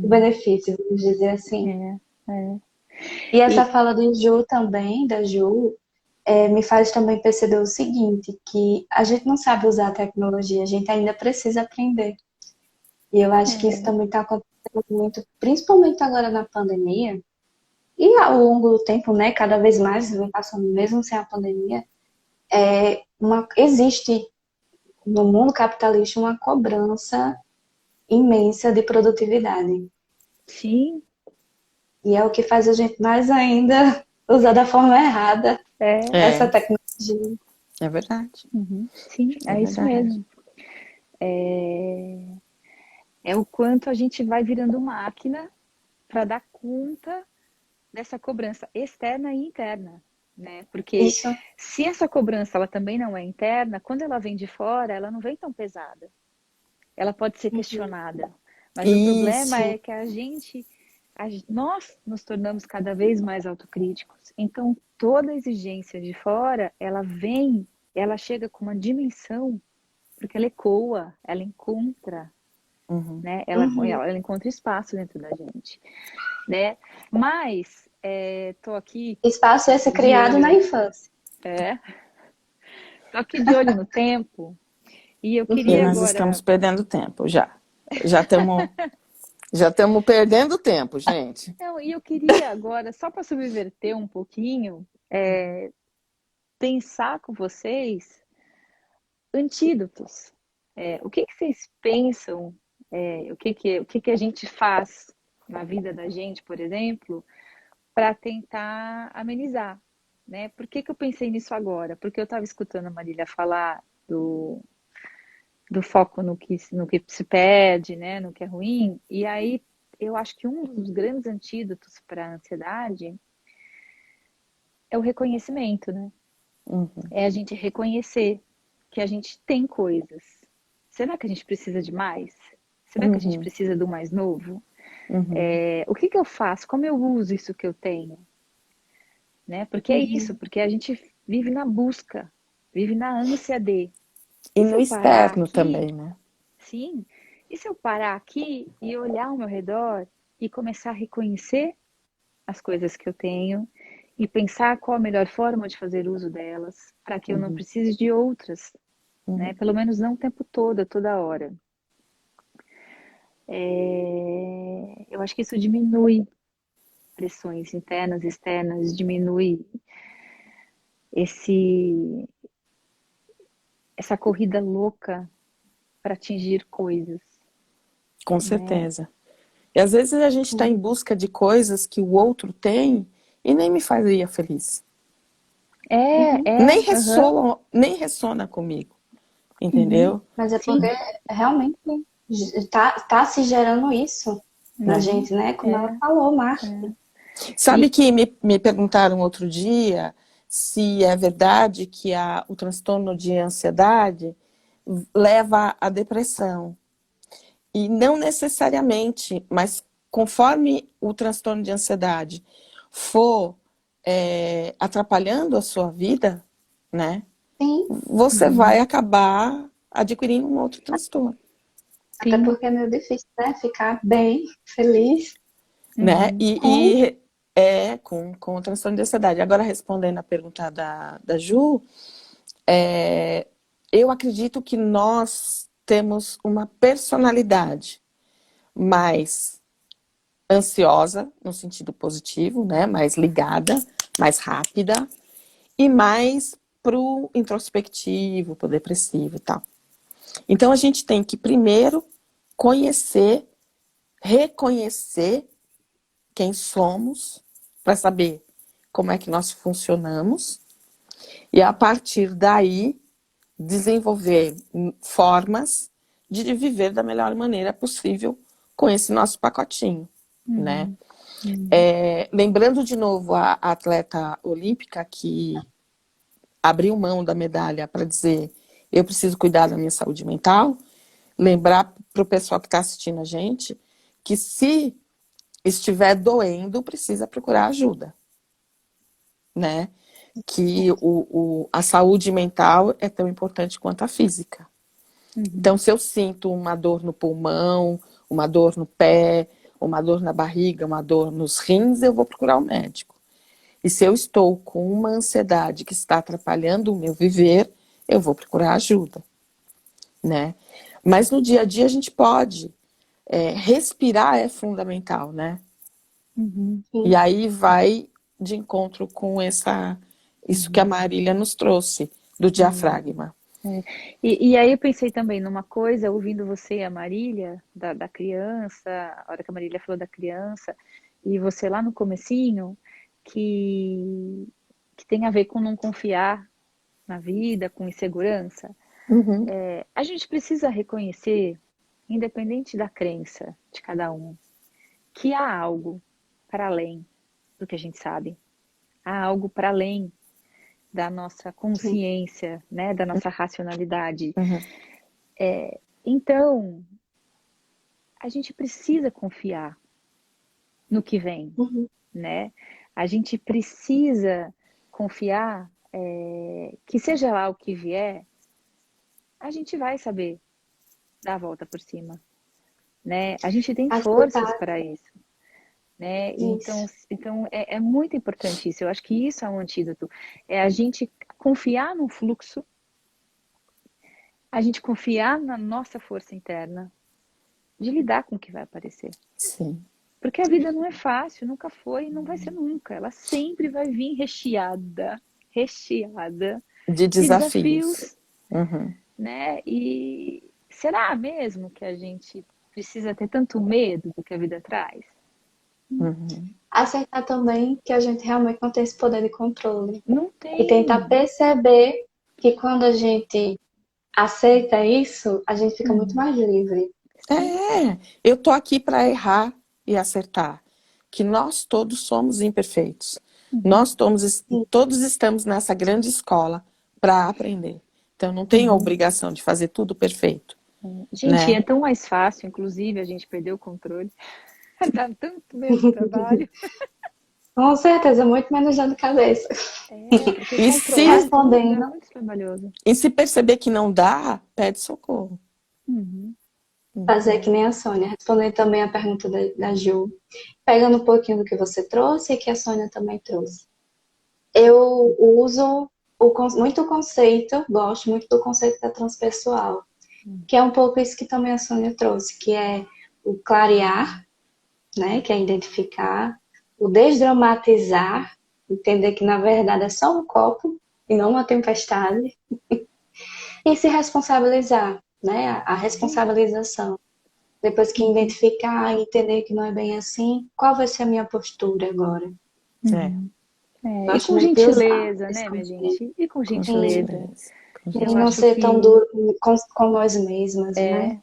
o uhum. benefício, vamos dizer assim. É. E essa E, fala do Ju também, da Ju, me faz também perceber o seguinte, que a gente não sabe usar a tecnologia, a gente ainda precisa aprender. E eu acho que isso é, também está acontecendo muito, principalmente agora na pandemia, e ao longo do tempo, né, cada vez mais, vem passando mesmo sem a pandemia, existe no mundo capitalista uma cobrança imensa de produtividade. sim, E é o que faz a gente mais ainda usar da forma errada é, essa É, tecnologia. é verdade. sim, É é isso verdade. mesmo. É o quanto a gente vai virando máquina para dar conta dessa cobrança externa e interna, né? Porque Isso. se essa cobrança ela também não é interna, quando ela vem de fora, ela não vem tão pesada. Ela pode ser questionada. Mas o problema Isso. é que nós nos tornamos cada vez mais autocríticos. Então, toda exigência de fora, ela chega com uma dimensão, porque ela ecoa, ela encontra, Uhum. né? Uhum. Ela encontra espaço dentro da gente, né? Mas, tô aqui Espaço esse de criado na olho, infância. é, tô aqui de olho no tempo, e eu E queria nós estamos agora, perdendo tempo já. Já estamos. Já estamos perdendo tempo, gente. Não, e eu queria agora, só para subverter um pouquinho, pensar com vocês antídotos. O que que vocês pensam? O que que a gente faz na vida da gente, por exemplo, para tentar amenizar, né? Por que que eu pensei nisso agora? Porque eu estava escutando a Marília falar do foco no que se perde, né? No que é ruim. E aí eu acho que um dos grandes antídotos para a ansiedade é o reconhecimento, né? Uhum, É a gente reconhecer que a gente tem coisas. Será que a gente precisa de mais? Será que a gente uhum, precisa do mais novo? uhum, O que que eu faço? Como eu uso isso que eu tenho? Né? Porque é isso, Uhum. porque a gente vive na busca, vive na ânsia de. E E se no eu parar externo aqui, também, né? sim, e se eu parar aqui e olhar ao meu redor e começar a reconhecer as coisas que eu tenho e pensar qual a melhor forma de fazer uso delas, para que eu não Uhum, precise de outras, né? uhum. Pelo menos não o tempo todo, toda hora. Eu acho que isso diminui pressões internas, externas, diminui esse essa corrida louca para atingir coisas, Com né? certeza. E às vezes a gente está em busca de coisas que o outro tem e nem me faria feliz. Aham, Nem ressona comigo, uhum, entendeu? Mas é sim, porque realmente tá se gerando isso na uhum, gente, né? Como ela é, falou, Marta. Sabe e, que me perguntaram outro dia se é verdade que o transtorno de ansiedade leva à depressão. E não necessariamente, mas conforme o transtorno de ansiedade for atrapalhando a sua vida, né, Sim, você vai uhum, acabar adquirindo um outro transtorno, até sim, porque é meio difícil, né? Ficar bem, feliz né? uhum, com. Com o transtorno de ansiedade. Agora, respondendo a pergunta da Ju, é, eu acredito que nós temos uma personalidade mais ansiosa, no sentido positivo, né? Mais ligada, mais rápida, e mais pro introspectivo, pro depressivo e tal. Então a gente tem que primeiro conhecer, reconhecer quem somos, para saber como é que nós funcionamos, e a partir daí desenvolver formas de viver da melhor maneira possível com esse nosso pacotinho, né? uhum, uhum, Lembrando de novo a atleta olímpica que abriu mão da medalha para dizer eu preciso cuidar da minha saúde mental, lembrar para o pessoal que está assistindo a gente que se estiver doendo, precisa procurar ajuda, né? Que a saúde mental é tão importante quanto a física. Então, uhum, se eu sinto uma dor no pulmão, uma dor no pé, uma dor na barriga, uma dor nos rins, eu vou procurar o médico. E se eu estou com uma ansiedade que está atrapalhando o meu viver, eu vou procurar ajuda, né? Mas no dia a dia a gente pode. Respirar é fundamental, né? uhum, E Sim. aí vai de encontro com isso que a uhum, Marília nos trouxe, do uhum. diafragma. E aí eu pensei também numa coisa, ouvindo você e a Marília, da criança, a hora que a Marília falou da criança, e você lá no comecinho, que, que tem a ver com não confiar na vida, com insegurança. Uhum, A gente precisa reconhecer, independente da crença de cada um, que há algo para além do que a gente sabe. Há algo para além da nossa Sim. consciência, né, da nossa racionalidade. uhum, Então, a gente precisa confiar no que vem, Uhum. né? A gente precisa confiar que seja lá o que vier, a gente vai saber dar a volta por cima, né? A gente tem forças Aceitar para isso, né? Então, isso. então é muito importante isso. Eu acho que isso é um antídoto. É a gente confiar no fluxo, a gente confiar na nossa força interna de lidar com o que vai aparecer. Sim. Porque a vida não é fácil, nunca foi e não vai ser nunca. Ela sempre vai vir recheada De de desafios. desafios, Uhum. né? E será mesmo que a gente precisa ter tanto medo do que a vida traz? Uhum. Aceitar também que a gente realmente não tem esse poder de controle. Não E tentar tem. perceber que quando a gente aceita isso, a gente fica muito mais livre. Eu tô aqui para errar e acertar. Que nós todos somos imperfeitos. Nós todos estamos nessa grande escola para aprender. Então não tem a obrigação de fazer tudo perfeito, Gente, é né? tão mais fácil, inclusive, a gente perder o controle. Dá tanto menos trabalho. Com certeza, muito menos dor de cabeça. Porque E controlar se, tudo é Respondendo, muito trabalhoso. e se perceber que não dá, pede socorro. Uhum. fazer que nem a Sônia, responder também a pergunta da Ju, pegando um pouquinho do que você trouxe e que a Sônia também trouxe. Eu uso muito o conceito, gosto muito do conceito da transpessoal, que é um pouco isso que também a Sônia trouxe, que é o clarear, né, que é identificar, o desdramatizar, entender que na verdade é só um copo e não uma tempestade, e se responsabilizar, né, a responsabilização. Depois que identificar e entender que não é bem assim, qual vai ser a minha postura agora? É, E Gosto com muito de usar gentileza, esse né, minha conceito. gente? E com com gentileza. gentileza. Com E Eu não acho ser tão que duro com nós mesmas, né?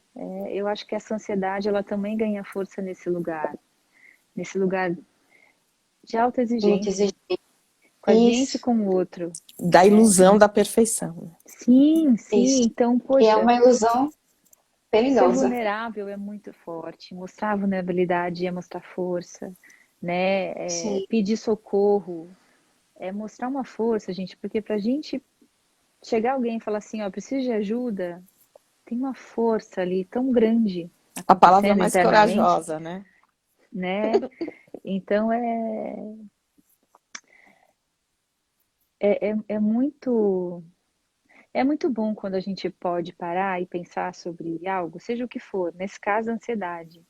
eu acho que essa ansiedade ela também ganha força nesse lugar de alta Muito exigência, exigente. com a gente e Isso, com o outro, Da né? ilusão da perfeição. Sim, sim. isso. Então, E é poxa, uma ilusão ser perigosa. vulnerável é muito forte. Mostrar vulnerabilidade é mostrar força, né? Sim. Pedir socorro é mostrar uma força, gente, porque pra gente chegar alguém e falar assim, ó, preciso de ajuda, tem uma força ali tão grande A palavra acontecendo mais internamente, corajosa, né? né? Então é muito bom quando a gente pode parar e pensar sobre algo, seja o que for, nesse caso a ansiedade,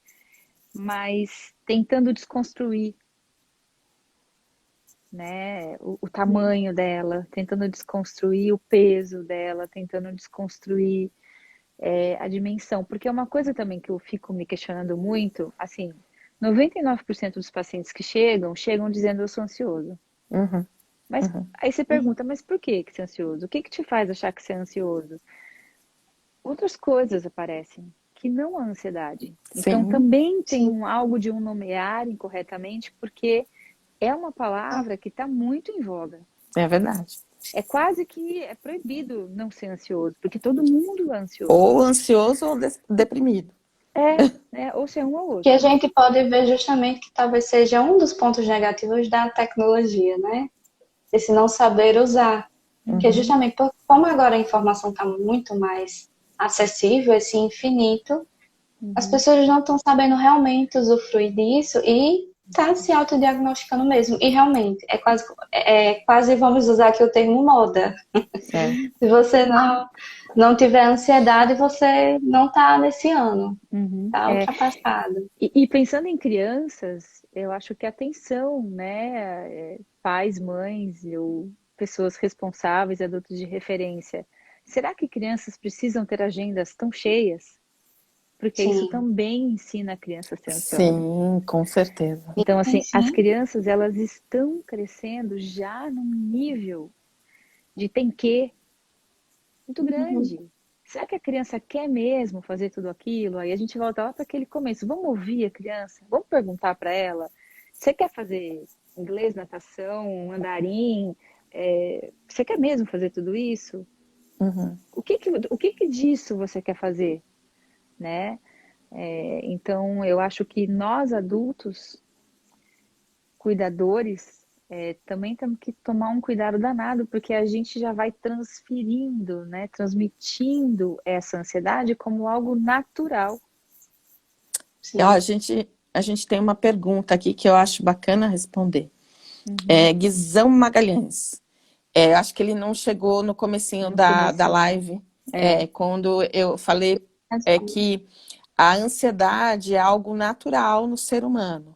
mas tentando desconstruir, né, o tamanho dela, tentando desconstruir o peso dela, tentando desconstruir a dimensão, porque é uma coisa também que eu fico me questionando muito, assim, 99% dos pacientes que chegam dizendo eu sou ansioso. Uhum, Mas uhum. aí você pergunta, mas por que você é ansioso? O que te faz achar que você é ansioso? Outras coisas aparecem que não a ansiedade. Então Sim, também tem Sim. algo de um nomear incorretamente, porque é uma palavra que está muito em voga. é verdade. É quase que é proibido não ser ansioso, porque todo mundo é ansioso. Ou ansioso ou deprimido. Ou se é um ou Que a outro. gente pode ver justamente que talvez seja um dos pontos negativos da tecnologia, né? Esse não saber usar. Que é Uhum. justamente como agora a informação está muito mais acessível, esse infinito, as pessoas não estão sabendo realmente usufruir disso e tá se autodiagnosticando mesmo. E realmente, é quase vamos usar aqui o termo moda. É. Se você não tiver ansiedade, você não tá nesse ano, tá ultrapassado. E pensando em crianças, eu acho que a atenção, né, pais, mães ou pessoas responsáveis, adultos de referência, será que crianças precisam ter agendas tão cheias? Porque isso Sim, também ensina a criança a ser ansiosa. Sim, com certeza. Então, assim, as sim. crianças, elas estão crescendo já num nível de tem que muito Uhum. grande. Será que a criança quer mesmo fazer tudo aquilo? Aí a gente volta lá para aquele começo. Vamos ouvir a criança? Vamos perguntar para ela: você quer fazer inglês, natação, andarim? Você quer mesmo fazer tudo isso? Uhum. O que disso você quer fazer? Né? Então, eu acho que nós adultos, cuidadores, também temos que tomar um cuidado danado, porque a gente já vai transferindo, né, transmitindo essa ansiedade como algo natural. Ó, Sim. a gente tem uma pergunta aqui que eu acho bacana responder. Uhum. Guizão Magalhães. Acho que ele não chegou no comecinho No da comecinho. live, quando eu falei que a ansiedade é algo natural no ser humano.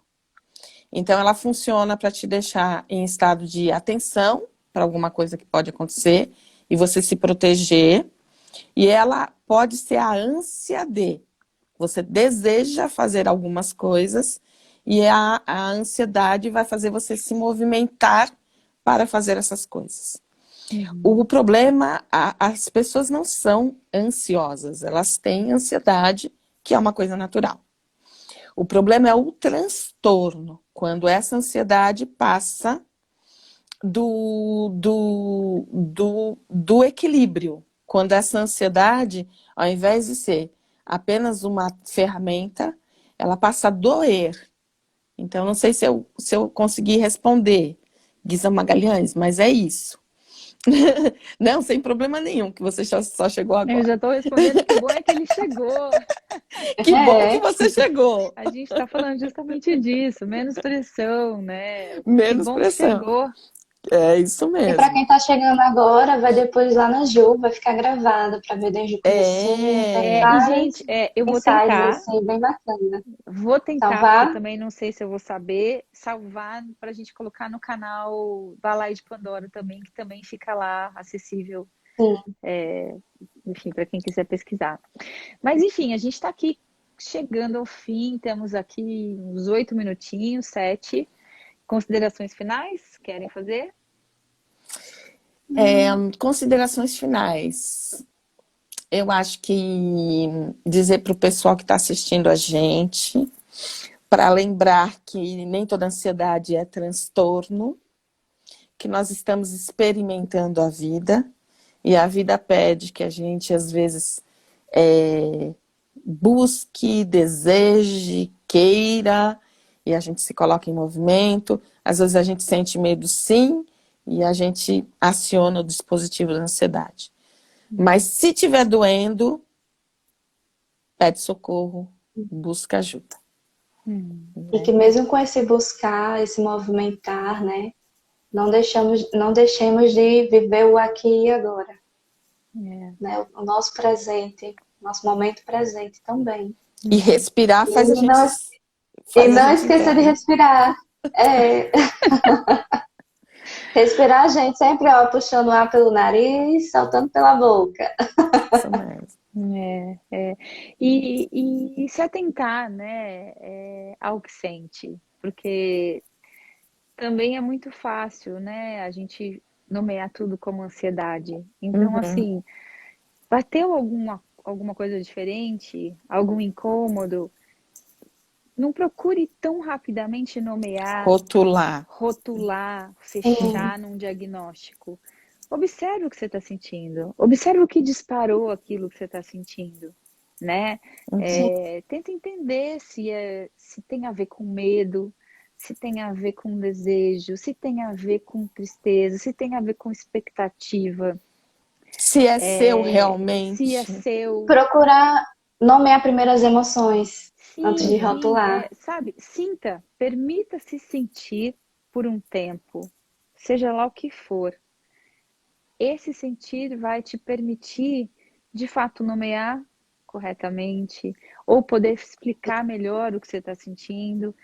Então, ela funciona para te deixar em estado de atenção para alguma coisa que pode acontecer e você se proteger. E ela pode ser a ânsia de. Você deseja fazer algumas coisas e a ansiedade vai fazer você se movimentar para fazer essas coisas. O problema, as pessoas não são ansiosas, elas têm ansiedade, que é uma coisa natural. O problema é o transtorno, quando essa ansiedade passa do equilíbrio. Quando essa ansiedade, ao invés de ser apenas uma ferramenta, ela passa a doer. Então, não sei se eu consegui responder, Guisa Magalhães, mas é isso. Não, sem problema nenhum, que você só chegou Eu agora. já estou respondendo, que bom é que ele chegou. Que bom que É, você chegou. A gente está falando justamente disso, menos pressão, né? Que Menos bom que pressão. chegou. É isso e para mesmo. quem está chegando agora, vai depois lá na Ju, vai ficar gravado para ver desde o comecinho. Tem É. E, vários gente, eu vou insights tentar, assim, bem bacana. porque Salvar? também não sei se eu vou saber, salvar para a gente colocar no canal Balai de Pandora também, que também fica lá acessível, Sim. enfim, para quem quiser pesquisar. Mas, enfim, a gente está aqui chegando ao fim, temos aqui uns 8 minutinhos, 7. Considerações finais? Querem fazer? Considerações finais. Eu acho que dizer para o pessoal que está assistindo a gente, para lembrar que nem toda ansiedade é transtorno, que nós estamos experimentando a vida, e a vida pede que a gente, às vezes, busque, deseje, queira, e a gente se coloca em movimento. Às vezes a gente sente medo, sim, e a gente aciona o dispositivo da ansiedade. Mas se estiver doendo, pede socorro, busca ajuda. E que mesmo com esse buscar, esse movimentar, né? Não deixemos de viver o aqui e agora, né? O nosso presente, nosso momento presente também. E respirar faz a E gente, não, e faz a não gente esquecer de interno. respirar. É. Respirar, gente, sempre ó, puxando o ar pelo nariz, soltando pela boca. Isso mesmo. E se atentar, né, ao que sente, porque também é muito fácil, né, a gente nomear tudo como ansiedade. Então, assim, bateu alguma coisa diferente, algum incômodo, não procure tão rapidamente nomear, Rotular. rotular, fechar num diagnóstico. Observe o que você está sentindo. Observe o que disparou aquilo que você está sentindo, né? Tenta entender se tem a ver com medo, se tem a ver com desejo, se tem a ver com tristeza, se tem a ver com expectativa, Se é seu se é realmente. seu. Procurar nomear primeiro as emoções antes de Sim, rotular. sabe? Sinta, permita-se sentir por um tempo, seja lá o que for. Esse sentir vai te permitir, de fato, nomear corretamente, ou poder explicar melhor o que você está sentindo,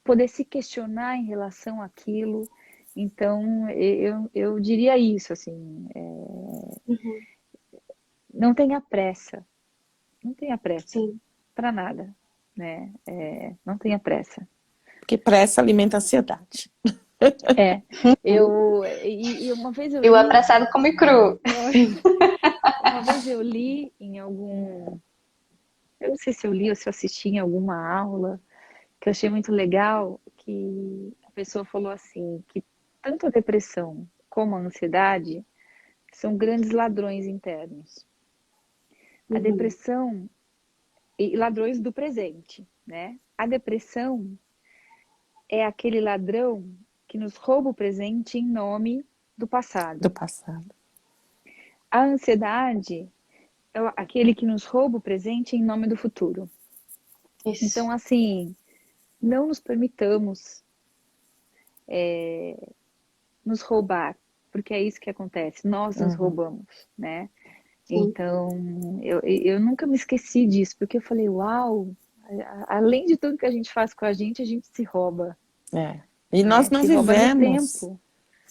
poder se questionar em relação àquilo. Então, eu diria isso, assim, não tenha pressa, não tenha pressa Sim. para nada, né? Não tenha pressa. Porque pressa alimenta a ansiedade. E uma vez eu E o li, apressado come cru. uma vez eu li em algum, eu não sei se eu li ou se eu assisti em alguma aula, que eu achei muito legal, que a pessoa falou assim, que tanto a depressão como a ansiedade são grandes ladrões internos. A depressão, e ladrões do presente, né? A depressão é aquele ladrão que nos rouba o presente em nome do passado. Do passado. A ansiedade é aquele que nos rouba o presente em nome do futuro. Isso. Então, assim, não nos permitamos nos roubar, porque é isso que acontece, nós nos roubamos, né? Então, eu nunca me esqueci disso, porque eu falei, uau, além de tudo que a gente faz com a gente se rouba, É. E né? Se rouba no tempo.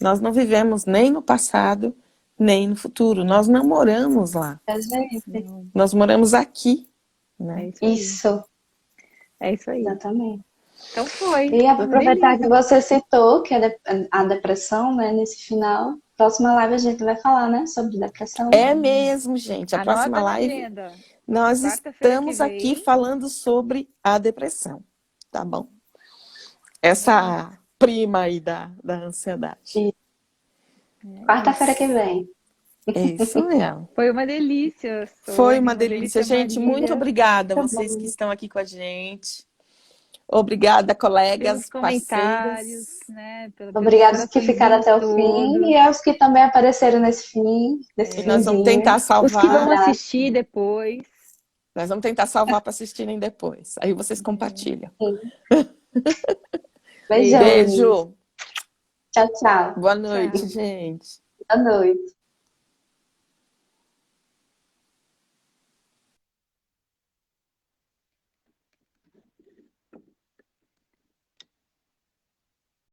nós não vivemos nem no passado, nem no futuro. Nós não moramos lá. Gente, Nós moramos aqui, É né? isso aí. isso, É isso aí. exatamente. Então foi. E aproveitar que você citou que a depressão, né, nesse final, próxima live a gente vai falar, né, sobre depressão. É mesmo, gente. A próxima Anota na live, agenda. nós Quarta-feira que estamos aqui vem. falando sobre a depressão, tá bom? Essa prima aí da ansiedade. Quarta-feira que vem. É isso mesmo. Foi uma delícia, Foi Sônia, uma delícia, gente. Marília. Muito obrigada a Tá vocês bom. que estão aqui com a gente. Obrigada, colegas, Pelos comentários, parceiros. né? Obrigada aos que ficaram até o fim todo. e aos que também apareceram nesse fim, nesse E nós vamos finzinho. tentar Os que vão salvar. assistir depois. Nós vamos tentar salvar para assistirem depois. Aí vocês compartilham. Beijão. Beijo. Tchau, tchau. Boa noite, Tchau. gente. Boa noite.